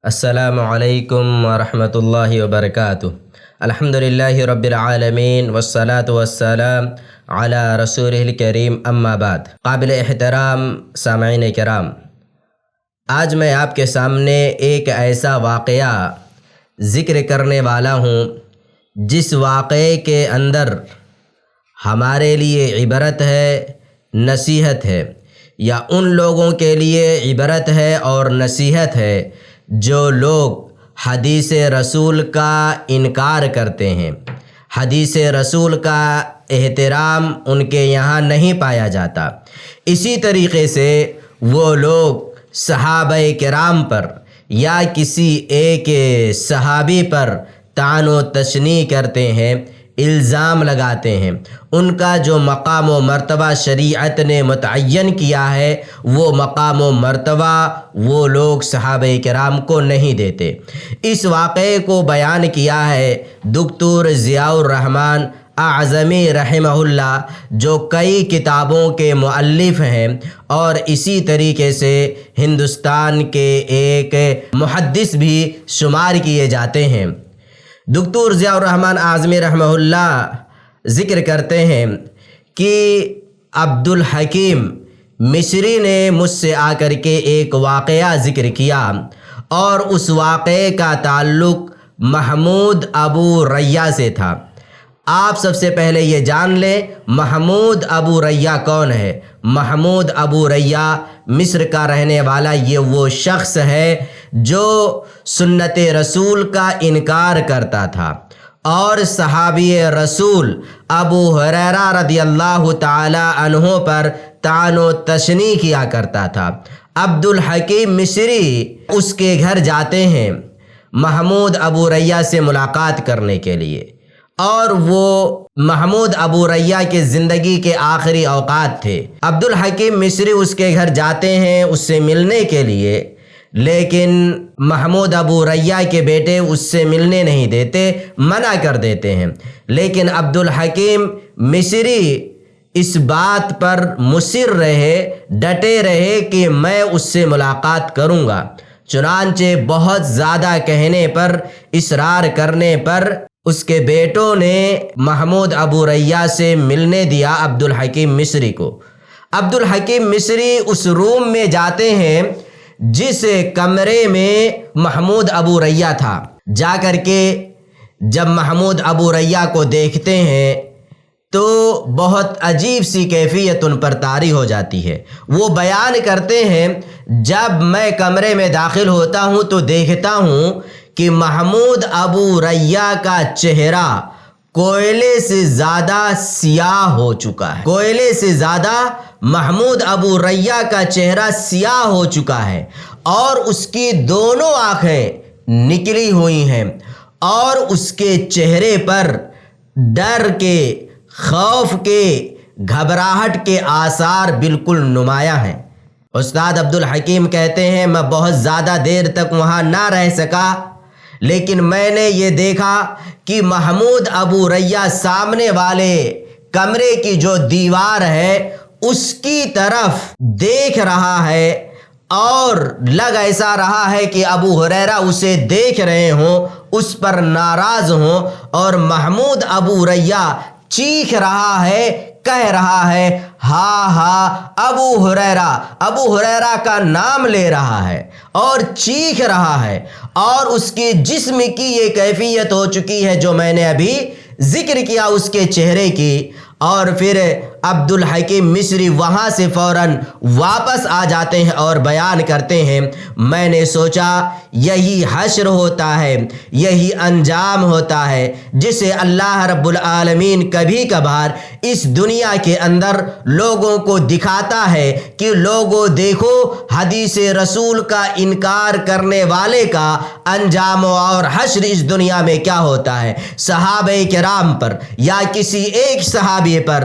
السلام علیکم ورحمۃ اللہ وبرکاتہ۔ الحمدللہ رب العالمین والصلاة والسلام علی رسولہ الکریم، اما بعد۔ قابل احترام سامعین کرام، آج میں آپ کے سامنے ایک ایسا واقعہ ذکر کرنے والا ہوں جس واقعے کے اندر ہمارے لیے عبرت ہے، نصیحت ہے، یا ان لوگوں کے لیے عبرت ہے اور نصیحت ہے جو لوگ حدیث رسول کا انکار کرتے ہیں۔ حدیث رسول کا احترام ان کے یہاں نہیں پایا جاتا۔ اسی طریقے سے وہ لوگ صحابہ کرام پر یا کسی ایک صحابی پر طعن و تشنیع کرتے ہیں، الزام لگاتے ہیں۔ ان کا جو مقام و مرتبہ شریعت نے متعین کیا ہے، وہ مقام و مرتبہ وہ لوگ صحابہ کرام کو نہیں دیتے۔ اس واقعے کو بیان کیا ہے دکتور ضیاء الرحمن اعظمی رحمہ اللہ، جو کئی کتابوں کے مؤلف ہیں اور اسی طریقے سے ہندوستان کے ایک محدث بھی شمار کیے جاتے ہیں۔ دکتور ضیاء الرحمن اعظمی رحمہ اللہ ذکر کرتے ہیں کہ عبدالحکیم مصری نے مجھ سے آ کر کے ایک واقعہ ذکر کیا، اور اس واقعے کا تعلق محمود ابو ریہ سے تھا۔ آپ سب سے پہلے یہ جان لیں محمود ابو ریہ کون ہے۔ محمود ابو ریہ مصر کا رہنے والا یہ وہ شخص ہے جو سنت رسول کا انکار کرتا تھا اور صحابی رسول ابو ہریرہ رضی اللہ تعالی عنہ پر طعن و تشنیع کیا کرتا تھا۔ عبدالحکیم مصری اس کے گھر جاتے ہیں محمود ابو ریہ سے ملاقات کرنے کے لیے، اور وہ محمود ابو ریہ کے زندگی کے آخری اوقات تھے۔ عبدالحکیم مصری اس کے گھر جاتے ہیں اس سے ملنے کے لیے، لیکن محمود ابو ریہ کے بیٹے اس سے ملنے نہیں دیتے، منع کر دیتے ہیں۔ لیکن عبدالحکیم مصری اس بات پر مصر رہے، ڈٹے رہے کہ میں اس سے ملاقات کروں گا۔ چنانچہ بہت زیادہ کہنے پر، اصرار کرنے پر اس کے بیٹوں نے محمود ابو ریہ سے ملنے دیا عبدالحکیم مصری کو۔ عبدالحکیم مصری اس روم میں جاتے ہیں جس کمرے میں محمود ابو ریہ تھا۔ جا کر کے جب محمود ابو ریہ کو دیکھتے ہیں تو بہت عجیب سی کیفیت ان پر طاری ہو جاتی ہے۔ وہ بیان کرتے ہیں جب میں کمرے میں داخل ہوتا ہوں تو دیکھتا ہوں کہ محمود ابو ریہ کا چہرہ کوئلے سے زیادہ سیاہ ہو چکا ہے۔ کوئلے سے زیادہ محمود ابو ریہ کا چہرہ سیاہ ہو چکا ہے، اور اس کی دونوں آنکھیں نکلی ہوئی ہیں، اور اس کے چہرے پر ڈر کے، خوف کے، گھبراہٹ کے آثار بالکل نمایاں ہیں۔ استاد عبدالحکیم کہتے ہیں میں بہت زیادہ دیر تک وہاں نہ رہ سکا، لیکن میں نے یہ دیکھا کہ محمود ابو ریہ سامنے والے کمرے کی جو دیوار ہے اس کی طرف دیکھ رہا ہے، اور لگ ایسا رہا ہے کہ ابو ہریرہ اسے دیکھ رہے ہوں، اس پر ناراض ہوں، اور محمود ابو ریہ چیخ رہا ہے، کہہ رہا ہے ہاں ہاں ابو ہریرہ، ابو ہریرہ کا نام لے رہا ہے اور چیخ رہا ہے، اور اس کے جسم کی یہ کیفیت ہو چکی ہے جو میں نے ابھی ذکر کیا اس کے چہرے کی۔ اور پھر عبدالحکیم مصری وہاں سے فوراً واپس آ جاتے ہیں اور بیان کرتے ہیں میں نے سوچا یہی حشر ہوتا ہے، یہی انجام ہوتا ہے جسے اللہ رب العالمین کبھی کبھار اس دنیا کے اندر لوگوں کو دکھاتا ہے کہ لوگوں دیکھو حدیث رسول کا انکار کرنے والے کا انجام اور حشر اس دنیا میں کیا ہوتا ہے۔ صحابہ کرام پر یا کسی ایک صحابی پر